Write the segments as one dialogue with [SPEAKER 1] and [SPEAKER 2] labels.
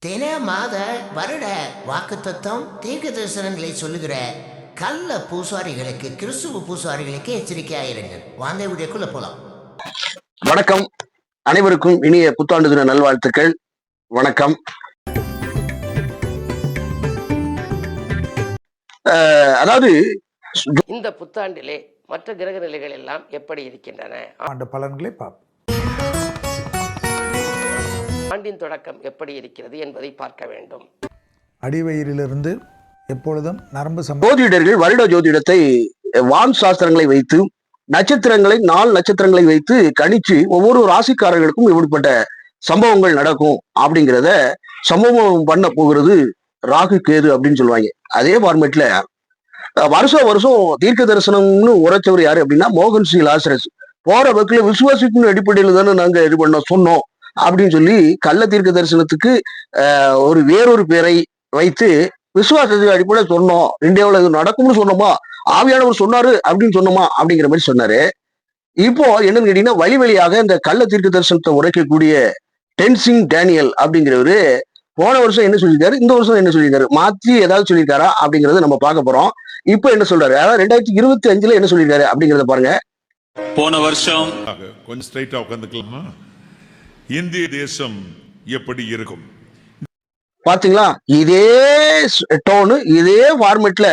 [SPEAKER 1] தின மாத வருட வாக்குத்தத்தம் தீர்க்க தரிசனங்களை சொல்லுகிற கள்ள பூசாரிகளுக்கு, கிறிஸ்துவ பூசாரிகளுக்கு எச்சரிக்கையாயிருங்கள். வாந்தை வீடியோக்குள்ள போலாம்.
[SPEAKER 2] வணக்கம், அனைவருக்கும் இனிய புத்தாண்டு தின நல்வாழ்த்துக்கள். வணக்கம். அதாவது
[SPEAKER 3] இந்த புத்தாண்டிலே மற்ற கிரக நிலைகள் எல்லாம் எப்படி இருக்கின்றன,
[SPEAKER 4] ஆண்டு பலன்களை பார்ப்போம்.
[SPEAKER 3] ஆண்டின் தொடக்கம் எப்படி இருக்கிறது என்பதை பார்க்க வேண்டும்.
[SPEAKER 4] அடிவயிறிலிருந்து எப்பொழுதும் நரம்பு
[SPEAKER 2] ஜோதிடர்கள் வருட ஜோதிடத்தை வான் சாஸ்திரங்களை வைத்து நட்சத்திரங்களை 4 நட்சத்திரங்களை வைத்து கணிச்சு ஒவ்வொரு ராசிக்காரர்களுக்கும் இப்படிப்பட்ட சம்பவங்கள் நடக்கும் அப்படிங்கிறத சம்பவம் பண்ண போகிறது ராகு கேது அப்படின்னு சொல்லுவாங்க. அதே ஃபார்மேட்ல வருஷம் தீர்க்க தரிசனம்னு உரைச்சவர் யாரு அப்படின்னா மோகன் சி லாசரஸ். போற வகையில விசுவாசிக்கும் அடிப்படையில தானே நாங்க இது பண்ண சொன்னோம் அப்படின்னு சொல்லி கள்ள தீர்க்க தரிசனத்துக்கு ஒரு வேறொரு பேரை வைத்து விசுவாசத்துக்கு அடிப்படையில் சொன்னோம், இந்தியாவில் இது நடக்கும்னு சொன்னோமா, ஆவியானவர் சொன்னாரு அப்படின்னு சொன்னோமா அப்படிங்கிற மாதிரி சொன்னாரு. இப்போ என்னன்னு கேட்டீங்கன்னா வழியாக இந்த கள்ள தீர்க்க தரிசனத்தை உரைக்கக்கூடிய டென்சிங் டேனியல் அப்படிங்கிறவரு போன வருஷம் என்ன சொல்லியிருக்காரு, இந்த வருஷம் என்ன சொல்லியிருக்காரு, மாற்றி ஏதாவது சொல்லியிருக்காரா அப்படிங்கறத நம்ம பார்க்க போறோம். இப்போ என்ன சொல்றாரு, அதாவது 2025 என்ன சொல்லியிருக்காரு அப்படிங்கறத பாருங்க.
[SPEAKER 5] போன வருஷம்
[SPEAKER 6] கொஞ்சம் ஸ்ட்ரைட்டா உட்காந்துக்கலாமா, இந்திய தேசம் எப்படி இருக்கும்
[SPEAKER 2] பாத்தீங்களா? இதே டோனு இதே ஃபார்மேட்ல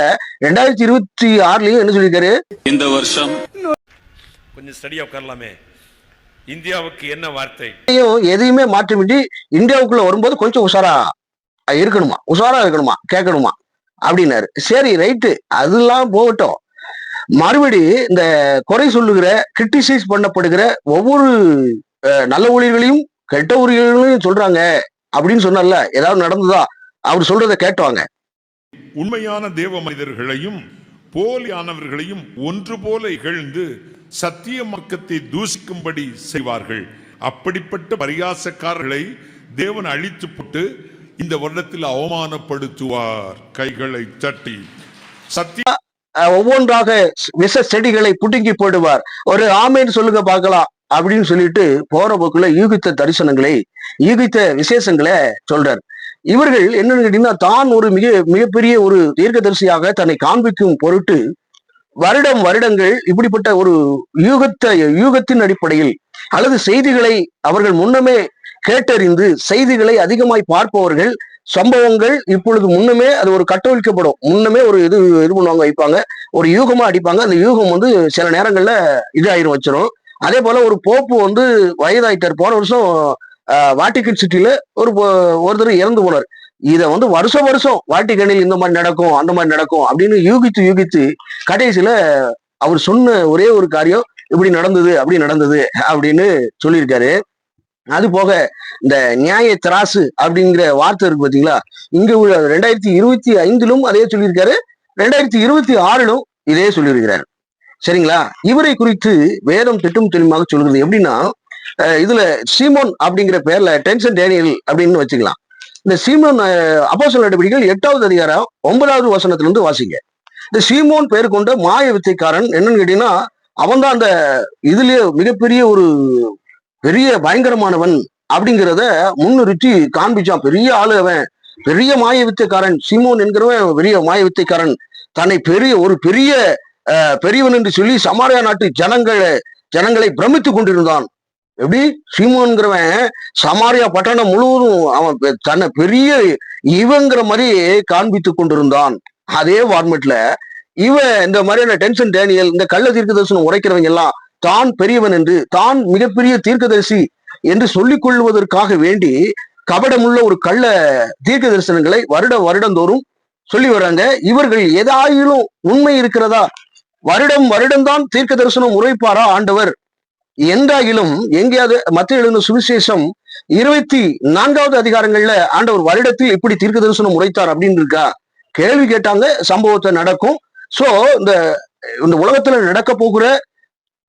[SPEAKER 2] 2026 என்ன சொல்லியிருக்காரு,
[SPEAKER 5] இந்த வருஷம்
[SPEAKER 7] கொஞ்சம் ஸ்டடியா உட்காரலாமே, இந்தியாவுக்கு என்ன வார்த்தை,
[SPEAKER 2] எதையுமே மாற்றிவிட்டு இந்தியாவுக்குள்ள வரும்போது கொஞ்சம் உஷாரா இருக்கணுமா கேட்கணுமா அப்படின்னாரு. சரி ரைட்டு, அதெல்லாம் போகட்டும். மறுபடி இந்த குறை சொல்லுகிற கிரிட்டிசைஸ் பண்ணப்படுகிற ஒவ்வொரு நல்ல ஊழியர்களையும் கெட்ட ஊழியர்களையும் சொல்றாங்க அப்படின்னு சொன்னால ஏதாவது நடந்ததா, அவர் சொல்றதை கேட்டுவாங்க.
[SPEAKER 6] உண்மையான தேவ மனிதர்களையும் போலியானவர்களையும் ஒன்று போல இகழ்ந்து சத்திய மார்க்கத்தை தூஷிக்கும்படி செய்வார்கள். அப்படிப்பட்ட பரியாசக்காரர்களை தேவன் அழித்து போட்டு இந்த வருடத்தில் அவமானப்படுத்துவார். கைகளை தட்டி சத்திய
[SPEAKER 2] ஒவ்வொன்றாக விஷ செடிகளை புடுங்கி போடுவார். ஒரு ஆமேன்னு சொல்லுங்க பார்க்கலாம் அப்படின்னு சொல்லிட்டு போற போக்குல யூகித்த தரிசனங்களை, யூகித்த விசேஷங்களை சொல்றார். இவர்கள் என்னன்னு கேட்டீங்கன்னா தான் ஒரு மிகப்பெரிய ஒரு தீர்க்கதரிசியாக தன்னை காண்பிக்கும் பொருட்டு வருடங்கள் இப்படிப்பட்ட ஒரு யூகத்தின் அடிப்படையில் அல்லது செய்திகளை அவர்கள் முன்னமே கேட்டறிந்து செய்திகளை அதிகமாய் பார்ப்பவர்கள் சம்பவங்கள் இப்பொழுது முன்னமே அது ஒரு கட்டவிழ்க்கப்படும். முன்னமே ஒரு இது பண்ணுவாங்க, வைப்பாங்க, ஒரு யூகமா அடிப்பாங்க. அந்த யூகம் சில நேரங்கள்ல இதாயிரும் வச்சிரும். அதே போல ஒரு போப்பு வயதாயிட்டார். போன வருஷம் வாட்டிகன் சிட்டில ஒருத்தர் இறந்து போனார். இத வருஷம் வாட்டிகனில் இந்த மாதிரி நடக்கும் அந்த மாதிரி நடக்கும் அப்படின்னு யூகித்து கடைசியில அவர் சொன்ன ஒரே ஒரு காரியம் இப்படி நடந்தது அப்படின்னு சொல்லியிருக்காரு. அது போக இந்த நியாய திராசு அப்படிங்கிற வார்த்தை இருக்கு பாத்தீங்களா, இங்க 2025 அதே சொல்லியிருக்காரு, 2026 இதே சொல்லியிருக்கிறாரு. சரிங்களா? இவரை குறித்து வேதம் திட்டம் தெளிவாக சொல்கிறது எப்படின்னா, இதுல சீமோன் அப்படிங்கிற பேர்ல டென்சன் டேனியல் அப்படின்னு வச்சுக்கலாம். இந்த சீமோன் அப்போஸ்தலர் நடவடிக்கைகள் 8வது அதிகாரம் 9வது வசனத்திலிருந்து வாசிங்க. இந்த சீமோன் பேர் கொண்ட மாய வித்தைக்காரன் என்னன்னு கேட்டீங்கன்னா, அவன் தான் அந்த இதுலயே மிகப்பெரிய ஒரு பெரிய பயங்கரமானவன் அப்படிங்கிறத முன்னிறுத்தி காண்பிச்சான். பெரிய ஆளு அவன், பெரிய மாய வித்தைக்காரன். சீமோன் என்கிறவன் பெரிய மாய வித்தைக்காரன். தன்னை பெரியவன் என்று சொல்லி சமாரியா நாட்டு ஜனங்களை பிரமித்து கொண்டிருந்தான். எப்படி சீமோன்கிறவன் சமாரியா பட்டணம் முழுவதும் அவன் தன்னை பெரிய இவங்கிற மாதிரி காண்பித்து கொண்டிருந்தான். அதே ஃபார்மேட்ல இவன் இந்த மாதிரியான டென்சன் டேனியல், இந்த கள்ள தீர்க்க தரிசனம் உரைக்கிறவங்க எல்லாம் தான் பெரியவன் என்று, தான் மிகப்பெரிய தீர்க்கதரிசி என்று சொல்லிக் கொள்வதற்காக வேண்டி கபடமுள்ள ஒரு கள்ள தீர்க்க தரிசனங்களை வருடந்தோறும் சொல்லி வர்றாங்க. இவர்கள் ஏதாயிலும் உண்மை இருக்கிறதா, வருடம்தான் தீர்க்க தரிசனம் உரைப்பாரா ஆண்டவர் என்றாகிலும் எங்கேயாவது மத்திய எழுதின சுவிசேஷம் 24வது அதிகாரங்கள்ல ஆண்டவர் வருடத்தில் இப்படி தீர்க்க தரிசனம் உரைத்தார் அப்படின்னு இருக்கா கேள்வி கேட்டாங்க. சம்பவத்தை நடக்கும். சோ இந்த உலகத்துல நடக்க போகிற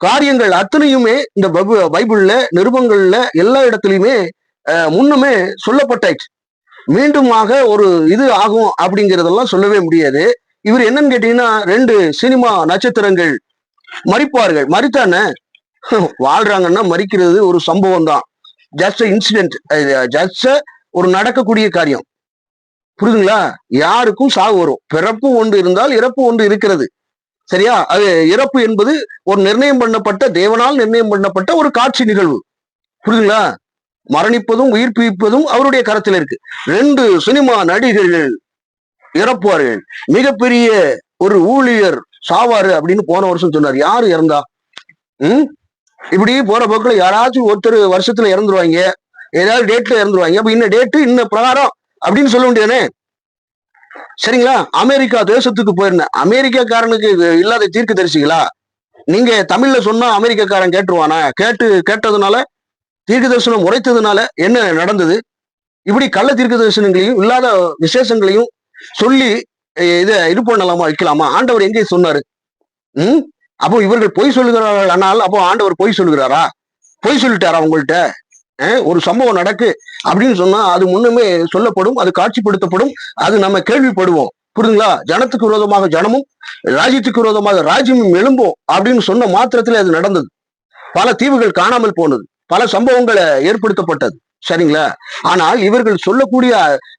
[SPEAKER 2] காரியங்கள் அத்தனையுமே இந்த பைபிள்ல நிருபங்கள்ல எல்லா இடத்துலயுமே முன்னமே சொல்லப்பட்டாச்சு. மீண்டுமாக ஒரு இது ஆகும் அப்படிங்கிறதெல்லாம் சொல்லவே முடியாது. இவர் என்னன்னு கேட்டீங்கன்னா 2 சினிமா நட்சத்திரங்கள் மறிப்பார்கள். மறித்தான வாழ்றாங்கன்னா மறிக்கிறது ஒரு சம்பவம் தான். ஜஸ்ட் இன்சிடென்ட், ஜஸ்ட் ஒரு நடக்கக்கூடிய காரியம். புரியுதுங்களா? யாருக்கும் சாவு வரும். பிறப்பு ஒன்று இருந்தால் இறப்பு ஒன்று இருக்கிறது. சரியா? அது இறப்பு என்பது ஒரு நிர்ணயம் பண்ணப்பட்ட, தேவனால் நிர்ணயம் பண்ணப்பட்ட ஒரு காட்சி நிகழ்வு. புரியுதுங்களா? மரணிப்பதும் உயிர்ப்பிப்பதும் அவருடைய கரத்தில் இருக்கு. 2 சினிமா நடிகர்கள் இறப்புவார்கள். மிகப்பெரிய ஒரு ஊழியர் சாவாரு அப்படின்னு போன வருஷம் சொன்னார். யாரு இறந்தா? இப்படி போற போக்குல யாராச்சும் ஒருத்தர் வருஷத்துல இறந்துருவாங்க, ஏதாவது டேட்ல இறந்துருவாங்க. அப்ப இன்ன டேட்டு இன்ன பிரகாரம் அப்படின்னு சொல்ல வேண்டியதானே? சரிங்களா? அமெரிக்கா தேசத்துக்கு போயிருந்தேன். அமெரிக்காக்காரனுக்கு இல்லாத தீர்க்க தரிசிகளா? நீங்க தமிழ்ல சொன்னா அமெரிக்காக்காரன் கேட்டுருவானா? கேட்டதுனால தீர்க்க தரிசனம் உரைத்ததுனால என்ன நடந்தது? இப்படி கள்ள தீர்க்க தரிசனங்களையும் இல்லாத விசேஷங்களையும் சொல்லி இதை இது பண்ணலாமா, வைக்கலாமா? ஆண்டவர் எங்கே சொன்னாரு? அப்போ இவர்கள் பொய் சொல்லுகிறார்கள். ஆனால் அப்போ ஆண்டவர் பொய் சொல்லுகிறாரா? பொய் சொல்லிட்டாரா உங்கள்கிட்ட? ஒரு சம்பவம் நடக்கு அப்படின்னு சொன்னா அது முன்னுமே சொல்லப்படும், அது காட்சிப்படுத்தப்படும், அது நம்ம கேள்விப்படுவோம். புரியுதுங்களா? ஜனத்துக்கு விரோதமாக ஜனமும் ராஜ்யத்துக்கு விரோதமாக ராஜ்யமும் எழும்போம் அப்படின்னு சொன்ன மாத்திரத்துல அது நடந்தது. பல தீவுகள் காணாமல் போனது, பல சம்பவங்களை ஏற்படுத்தப்பட்டது. சரிங்களா? ஆனால் இவர்கள் சொல்லக்கூடிய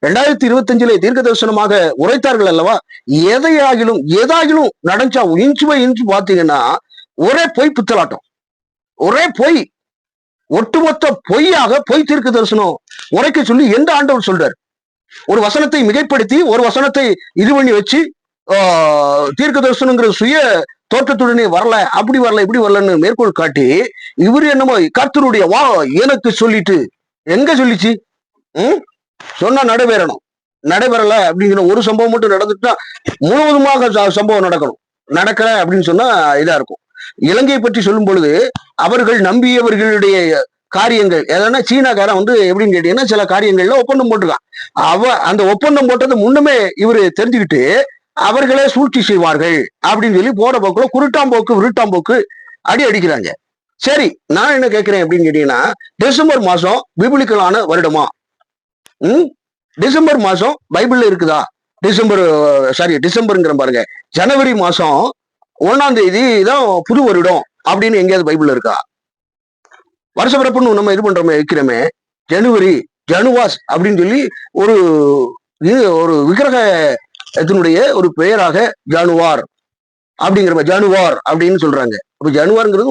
[SPEAKER 2] 2025 தீர்க்க தரிசனமாக உரைத்தார்கள் அல்லவா? எதாகிலும் நடந்துச்சா இன்ச்சு பை இன்ச்சு பாத்தீங்கன்னா ஒரே பொய் புத்தலாட்டம், ஒரே பொய், ஒட்டுமொத்த பொய்யாக பொய் தீர்க்க தரிசனம் உரைக்க சொல்லி எந்த ஆண்டவர் சொல்றாரு? ஒரு வசனத்தை மிகைப்படுத்தி ஒரு வசனத்தை இது பண்ணி வச்சு தீர்க்க தரிசனங்கிற சுய தோற்றத்துடனே வரல, அப்படி வரல, இப்படி வரலன்னு மேற்கோள் காட்டி இவரு என்னமோ கர்த்தருடைய வா எனக்கு சொல்லிட்டு எங்க சொல்லிச்சு? சொன்னா நடைபெறணும். நடைபெறல அப்படிங்கிற ஒரு சம்பவம் மட்டும் நடந்துட்டா முழுவதுமாக சம்பவம் நடக்கணும். நடக்கல அப்படின்னு சொன்னா இதா இருக்கும். இலங்கையை பற்றி சொல்லும் பொழுது அவர்கள் நம்பியவர்களுடைய காரியங்கள் எதனா சீனாக்காரன் எப்படின்னு கேட்டீங்கன்னா சில காரியங்கள்ல ஒப்பந்தம் போட்டிருக்கான். அந்த ஒப்பந்தம் போட்டது முன்னுமே இவரு தெரிஞ்சுக்கிட்டு அவர்களே சூழ்ச்சி செய்வார்கள் அப்படின்னு சொல்லி போற போக்குல குருட்டாம்போக்கு விருட்டாம்போக்கு அடிக்கிறாங்க. சரி, நான் என்ன கேட்கிறேன் அப்படின்னு கேட்டீங்கன்னா, டிசம்பர் மாசம் பிபிலிக்கலான வருடமா? டிசம்பர் மாசம் பைபிள்ல இருக்குதா? டிசம்பருங்கிற பாருங்க, ஜனவரி மாசம் 1ஆம் தேதி தான் புது வருடம் அப்படின்னு எங்கேயாவது பைபிள்ல இருக்கா? வருஷ பிறப்புன்னு நம்ம இது பண்றோமே, வைக்கிறோமே, ஜனுவாஸ் அப்படின்னு சொல்லி ஒரு விக்கிரகத்தினுடைய ஒரு பெயராக ஜானுவார் ஜானுவார் அப்படின்னு சொல்றாங்க. அப்ப ஜானுவார்ங்கிறது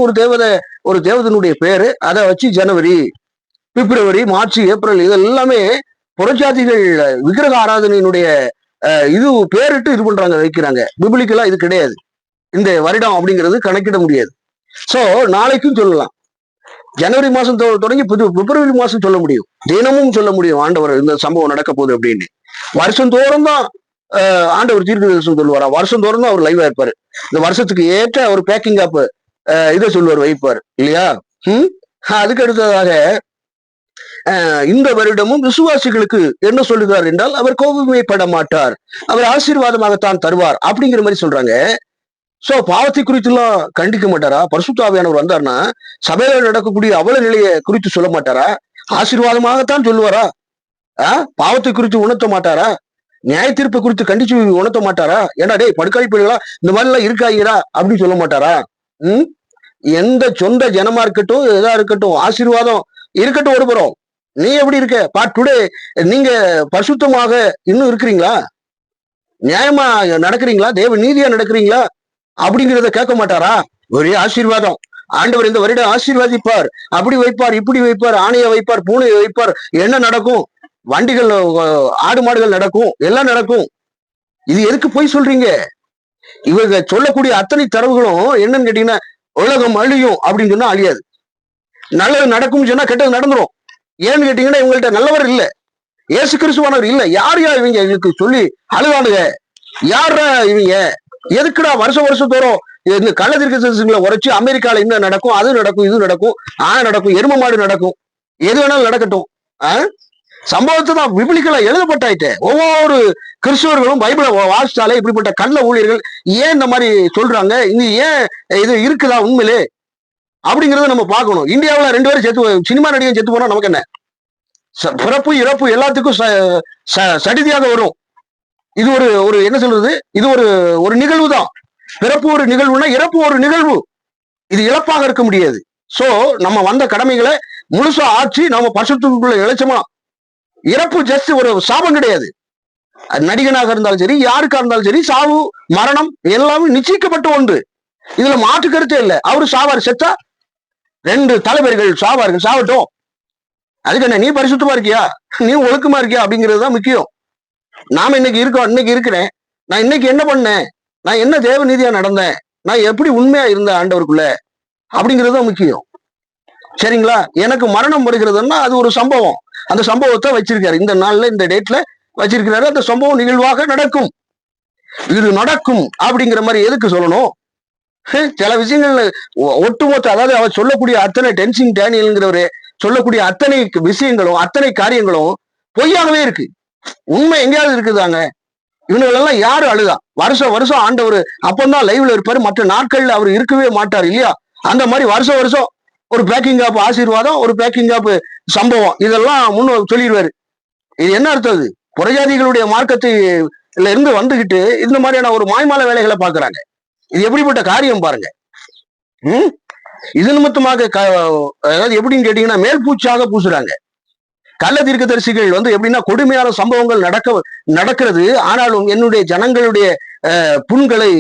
[SPEAKER 2] ஒரு தேவதனுடைய பேரு. அதை வச்சு ஜனவரி, பிப்ரவரி, மார்ச், ஏப்ரல் இதெல்லாமே புறஜாதிகள் விக்கிரக ஆராதனையினுடைய இது பேரிட்டு இது பண்றாங்க, வைக்கிறாங்க. பிபிலிக்கலா இது கிடையாது. இந்த வருடம் அப்படிங்கிறது கணக்கிட முடியாது. சோ நாளைக்கும் சொல்லலாம், ஜனவரி மாசம் தொடங்கி பிப்ரவரி மாசம் சொல்ல முடியும், தினமும் சொல்ல முடியும் ஆண்டவர் இந்த சம்பவம் நடக்க போகுது அப்படின்னு. வருஷம் தோறும் தான் ஆண்டவர் தீர்க்க தரிசனம் சொல்லுவாரா? வருஷம் தோறும் தான் அவர் லைவா இருப்பாரு. இந்த வருஷத்துக்கு ஏற்ற ஒரு பேக்கிங் அப் இதை சொல்லுவார், வைப்பார் இல்லையா? அதுக்கு அடுத்ததாக இந்த வருடமும் விசுவாசிகளுக்கு என்ன சொல்லுகிறார் என்றால், அவர் கோபமைப்பட மாட்டார், அவர் ஆசீர்வாதமாகத்தான் தருவார் அப்படிங்கிற மாதிரி சொல்றாங்க. சோ பாவத்தை குறித்து எல்லாம் கண்டிக்க மாட்டாரா? பரிசுத்த ஆவியானவர் வந்தார்னா சபையில நடக்கக்கூடிய அவல நிலையை குறித்து சொல்ல மாட்டாரா? ஆசீர்வாதமாகத்தான் சொல்லுவாரா? பாவத்தை குறித்து உணர்த்த மாட்டாரா? நியாய தீர்ப்பை குறித்து கண்டிச்சு உணர்த்த மாட்டாரா? ஏன்னா டேய் படுக்காய் பிள்ளைகளா இந்த மாதிரி எல்லாம் இருக்காங்கடா அப்படின்னு சொல்ல மாட்டாரா? எந்த சொந்த ஜனமா இருக்கட்டும், எதா இருக்கட்டும், ஆசீர்வாதம் இருக்கட்டும் ஒரு புறம். நீ எப்படி இருக்க டுடே? நீங்க பரிசுத்தமாக இன்னும் இருக்கிறீங்களா? நியாயமா நடக்கிறீங்களா? தேவ நீதியா நடக்கிறீங்களா? அப்படிங்கிறத கேட்க மாட்டாரா? ஒரே ஆசீர்வாதம். ஆண்டவர் இந்த வருடம் ஆசீர்வாதிப்பார், அப்படி வைப்பார், இப்படி வைப்பார், ஆணையை வைப்பார், பூனையை வைப்பார். என்ன நடக்கும்? வண்டிகள், ஆடு மாடுகள் நடக்கும், எல்லாம் நடக்கும். இது எதுக்கு போய் சொல்றீங்க? இவங்க சொல்லக்கூடிய அத்தனை தரவுகளும் என்னன்னு கேட்டீங்கன்னா, உலகம் அழியும் அப்படின்னு சொன்னா அழியாது, நல்லது நடக்கும்னு சொன்னா கெட்டது நடந்துரும். ஏன்னு கேட்டீங்கன்னா இவங்கள்ட்ட நல்லவர் இல்ல, இயேசு கிறிஸ்துவானவர் இல்ல. யார் இவங்க எங்களுக்கு சொல்லி அழுவானுங்க? யாரா இவங்க? எதுக்குடா வருஷம் தோறும் இந்த கள்ள தீர்க்கதரிசனங்களை உரைச்சு அமெரிக்கால என்ன நடக்கும், அது நடக்கும், இது நடக்கும், நடக்கும், எரும மாடு நடக்கும், எது வேணாலும் நடக்கட்டும். சம்பவத்தை தான் பிபிலிக்கலா எழுதப்பட்டாயிட்டே. ஒவ்வொரு கிறிஸ்தவர்களும் பைபிளை வாசிச்சாலே இப்படிப்பட்ட கள்ள ஊழியர்கள் ஏன் இந்த மாதிரி சொல்றாங்க, இங்க ஏன் இது இருக்குதா உண்மையிலே அப்படிங்கறத நம்ம பார்க்கணும். இந்தியாவில் 2 பேரும் செத்து, சினிமா நடிகை செத்து போனா நமக்கு என்ன? பிறப்பு இறப்பு எல்லாத்துக்கும் சடிதியாக வரும். இது ஒரு என்ன சொல்றது, இது ஒரு நிகழ்வு தான். பிறப்பு ஒரு நிகழ்வுனா இறப்பு ஒரு நிகழ்வு. இது இழப்பாக இருக்க முடியாது. சோ நம்ம வந்த கடமைகளை முழுசா ஆட்சி நம்ம பரிசுத்தத்துக்குள்ள இழைச்சோமா இறப்பு ஜஸ்ட் ஒரு சாபம் கிடையாது. நடிகனாக இருந்தாலும் சரி, யாருக்கா இருந்தாலும் சரி, சாவு மரணம் எல்லாமே நிச்சயிக்கப்பட்ட ஒன்று. இதுல மாற்று கருத்தே இல்லை. அவரு சாவார், செத்தா 2 தலைவர்கள் சாவார்கள், சாவட்டும். அதுக்கு என்ன, நீ பரிசுத்தமா இருக்கியா, நீ ஒழுக்கமா இருக்கியா அப்படிங்கிறது தான் முக்கியம். நாம இன்னைக்கு இருக்கோம், இன்னைக்கு இருக்கிறேன், நான் இன்னைக்கு என்ன பண்ணேன், நான் என்ன தேவ நீதியா நடந்தேன், நான் எப்படி உண்மையா இருந்தேன் ஆண்டவருக்குள்ள அப்படிங்கிறது தான் முக்கியம். சரிங்களா? எனக்கு மரணம் வருகிறதுன்னா அது ஒரு சம்பவம். அந்த சம்பவத்தை வச்சிருக்காரு, இந்த நாள்ல இந்த டேட்ல வச்சிருக்கிறாரு. அந்த சம்பவம் நிகழ்வாக நடக்கும். இது நடக்கும் அப்படிங்கிற மாதிரி எதுக்கு சொல்லணும்? சில விஷயங்கள் ஒட்டுமொத்த, அதாவது அவர் சொல்லக்கூடிய அத்தனை டென்சிங் டேனியல்ங்கிறவரு சொல்லக்கூடிய அத்தனை விஷயங்களும் அத்தனை காரியங்களும் பொய்யாகவே இருக்கு. உண்மை எங்கேயாவது இருக்குதாங்க? இவனுங்களெல்லாம் யாரு அழுதா? வருஷம் வருஷம் ஆண்டவர் அப்பந்தான் லைவ்ல இருப்பாரு, மற்ற நாட்கள்ல அவர் இருக்கவே மாட்டார் இல்லையா? அந்த மாதிரி வருஷம் வருஷம் ஒரு பேக்கிங் ஆப் ஆசீர்வாதம், ஒரு பேக்கிங் ஆப் சம்பவம், இதெல்லாம் முன்ன சொல்லிடுவாரு. இது என்ன அர்த்தம்? இது புறஜாதிகளுடைய மார்க்கத்துல இருந்து வந்துகிட்டு இந்த மாதிரியான ஒரு மாய்மால வேலைகளை பாக்குறாங்க. இது எப்படிப்பட்ட காரியம் பாருங்க. இது நிமித்தமாக அதாவது எப்படின்னு கேட்டீங்கன்னா, மேல் பூச்சாக பூசுறாங்க. கள்ள தீர்க்கதரிசிகள் எப்படின்னா, கொடுமையான சம்பவங்கள் நடக்கிறது. ஆனாலும் என்னுடைய ஜனங்களுடைய புண்களை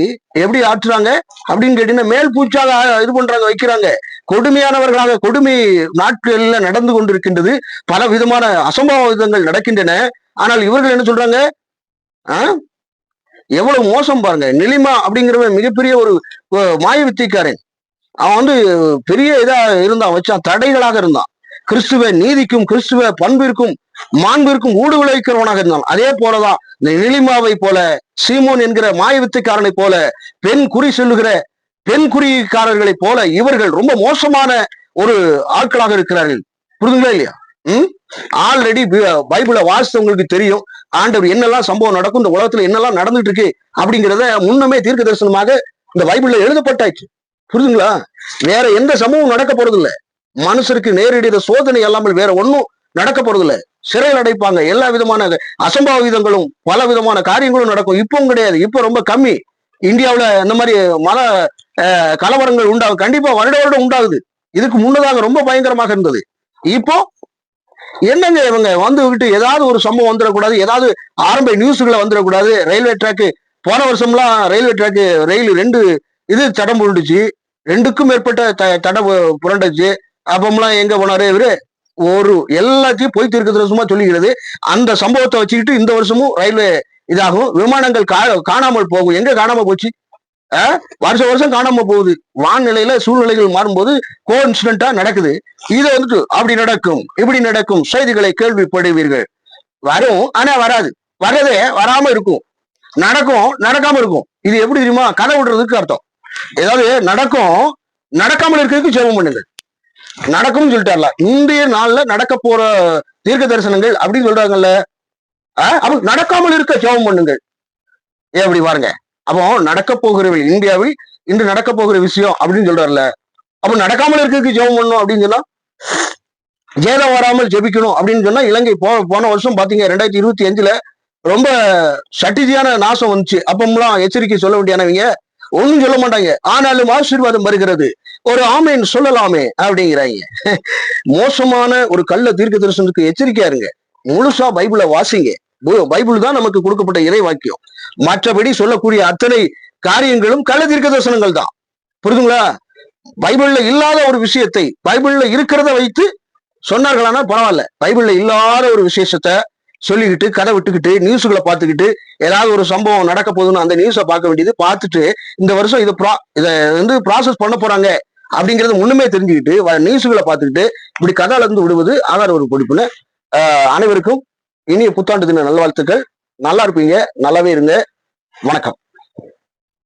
[SPEAKER 2] எப்படி ஆற்றுறாங்க அப்படின்னு கேட்டீங்கன்னா, மேல் பூச்சாக இது பண்றாங்க, வைக்கிறாங்க. கொடுமையானவர்களாக கொடுமை நாட்கள்ல நடந்து கொண்டிருக்கின்றது. பல விதமான அசம்பாவிதங்கள் நடக்கின்றன. ஆனால் இவர்கள் என்ன சொல்றாங்க? எவ்வளவு மோசம் பாருங்க. நிலிமா அப்படிங்கிறவன் மிகப்பெரிய ஒரு மாய வித்தைக்காரன். அவன் பெரிய இதா இருந்தான், வச்சான், தடைகளாக இருந்தான். கிறிஸ்துவ நீதிக்கும் கிறிஸ்துவ பண்பிற்கும் மாண்பிற்கும் ஊடு விளைவிக்கிறவனாக இருந்தான். அதே போலதான் இந்த நிலிமாவை போல, சீமோன் என்கிற மாய வித்தைக்காரனை போல, பெண் குறி சொல்லுகிற பெண் குறிக்காரர்களை போல இவர்கள் ரொம்ப மோசமான ஒரு ஆட்களாக இருக்கிறார்கள். புரிதுங்களா இல்லையா? ஆல்ரெடி பைபிளை வாசித்தவங்களுக்கு தெரியும் ஆண்டவர் என்னெல்லாம் சம்பவம் நடக்கும், இந்த உலகத்துல என்னெல்லாம் நடந்துட்டு இருக்கு அப்படிங்கிறத முன்னமே தீர்க்க தரிசனமாக இந்த பைபிள்ல எழுதப்பட்டாச்சு. புரிதுங்களா? வேற எந்த சம்பவம் நடக்க போறது இல்ல. மனுஷருக்கு நேரடிய சோதனை அல்லாமல் வேற ஒன்னும் நடக்க போறது இல்ல. சிறையில் அடைப்பாங்க. எல்லா விதமான அசம்பாவிதங்களும் பல விதமான காரியங்களும் நடக்கும். இப்பவும் கிடையாது, இப்ப ரொம்ப கம்மி. இந்தியாவுல இந்த மாதிரி மத கலவரங்கள் உண்டாகும், கண்டிப்பா வருட வருடம் உண்டாகுது. இதுக்கு முன்னதாக ரொம்ப பயங்கரமாக இருந்தது. இப்போ என்னங்க, இவங்க வந்துகிட்டு ஏதாவது ஒரு சம்பவம் வந்துடக்கூடாது, ஏதாவது ஆரம்ப நியூஸ்களை வந்துடக்கூடாது. ரயில்வே ட்ராக்கு போன வருஷம்லாம் ரயில்வே ட்ராக்கு ரயில் 2 இது தடம் புரண்டுச்சு, 2க்கும் மேற்பட்ட தடம் புரண்டுச்சு. அப்பமெல்லாம் எங்க போனாரு இவரு? ஒரு எல்லாத்தையும் போய் தீர்க்கதரிசனமா சொல்லிக்கிறது. அந்த சம்பவத்தை வச்சுக்கிட்டு இந்த வருஷமும் ரயில்வே இதாகும், விமானங்கள் காணாமல் போகும். எங்க காணாம போச்சு? வருஷம் வருஷம் காணாம போகுது. வான்நிலையில சூழ்நிலைகள் மாறும்போது கோஇன்சிடென்ட்டா நடக்குது. இது அப்படி நடக்கும், இப்படி நடக்கும் செய்திகளை கேள்விப்படுவீர்கள். வரும், ஆனா வராது. வரதே வராம இருக்கும், நடக்கும், நடக்காம இருக்கும். இது எப்படி தெரியுமா? கதை விடுறதுக்கு அர்த்தம். ஏதாவது நடக்கும், நடக்காமல் இருக்கிறதுக்கு ஜெபம் பண்ணுங்க. நடக்கும்னு சொல்லிட்டார்ல, இன்றைய நாள்ல நடக்க போற தீர்க்க தரிசனங்கள் அப்படின்னு சொல்றாங்கல்ல, அப்ப நடக்காமல் இருக்க ஜெபம் பண்ணுங்கள். எப்படி பாருங்க. அப்போ நடக்க போகிற இந்தியாவில் இன்று நடக்க போகிற விஷயம் அப்படின்னு சொல்றாருல, அப்ப நடக்காமல் இருக்கிறதுக்கு ஜெபம் பண்ணணும் அப்படின்னு சொன்னா, ஜேதம் வராமல் ஜெபிக்கணும் அப்படின்னு சொன்னா, இலங்கை போன வருஷம் பாத்தீங்க 2025ல ரொம்ப ஸ்ட்ராட்டஜியான நாசம் வந்துச்சு. அப்பமெல்லாம் எச்சரிக்கை சொல்ல வேண்டியானவங்க ஒண்ணும் சொல்ல மாட்டாங்க. ஆனாலும் ஆசீர்வாதம் வருகிறது, ஒரு ஆமேன் சொல்லலாமே அப்படிங்கிறாங்க. மோசமான ஒரு கள்ள தீர்க்க தரிசனத்துக்கு எச்சரிக்கையா இருங்க. முழுசா பைபிளை வாசிங்க. பைபிள் தான் நமக்கு கொடுக்கப்பட்ட இறை வாக்கியம். மற்றபடி சொல்லக்கூடிய அத்தனை காரியங்களும் கள்ள தீர்க்க தரிசனங்கள் தான். புரியுதுங்களா? பைபிள்ல இல்லாத ஒரு விஷயத்தை பைபிள்ல இருக்கிறத வைத்து சொன்னார்களானா பரவாயில்ல. பைபிள்ல இல்லாத ஒரு விசேஷத்தை சொல்லிக்கிட்டு கதை விட்டுக்கிட்டு நியூஸ்களை பார்த்துக்கிட்டு ஏதாவது ஒரு சம்பவம் நடக்க போகுதுன்னு அந்த நியூஸை பார்க்க வேண்டியது, பார்த்துட்டு இந்த வருஷம் இதை ப்ராசஸ் பண்ண போறாங்க அப்படிங்கறது முன்னுமே தெரிஞ்சுக்கிட்டு நியூஸ்களை பார்த்துக்கிட்டு இப்படி கதால இருந்து விடுவது ஆகார ஒரு பொறுப்புன்னு. அனைவருக்கும் இனிய புத்தாண்டு தின நல்வாழ்த்துக்கள். நல்லா இருப்பீங்க, நல்லாவே இருங்க. வணக்கம்.